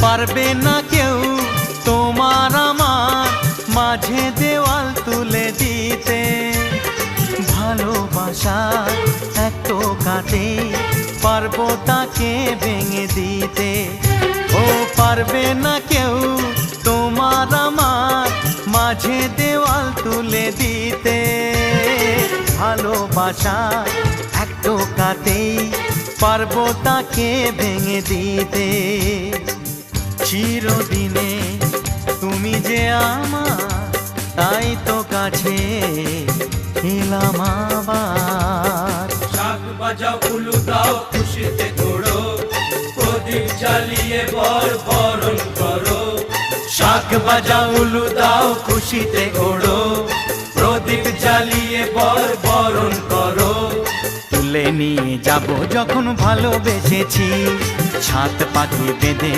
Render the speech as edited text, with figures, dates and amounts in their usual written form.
পারবে না কেউ তোমার আমার মাঝে দেওয়াল তুলে দিতে। ভালোবাসার এক টোকাতে পারবো তাকে ভেঙে দিতে। ও পারবে না কেউ তোমার আমার মাঝে দেওয়াল তুলে দিতে। ভালোবাসার এক টোকাতেই পারবো তাকে ভেঙে দিতে। চিরদিনে তুমি যে আমার, তাই তো কাছে এলাম আবার। শাক বাজাও উলু দাও খুশিতে ঘোড়ো, প্রদীপ জ্বালিয়ে বর বরণ করো। শাক বাজাও উলু দাও খুশিতে ওড়ো, প্রদীপ জ্বালিয়ে বর বরণ করো। তুলে নিয়ে যাব যখন ভালোবেসেছি, ছাত পাখি বেঁধে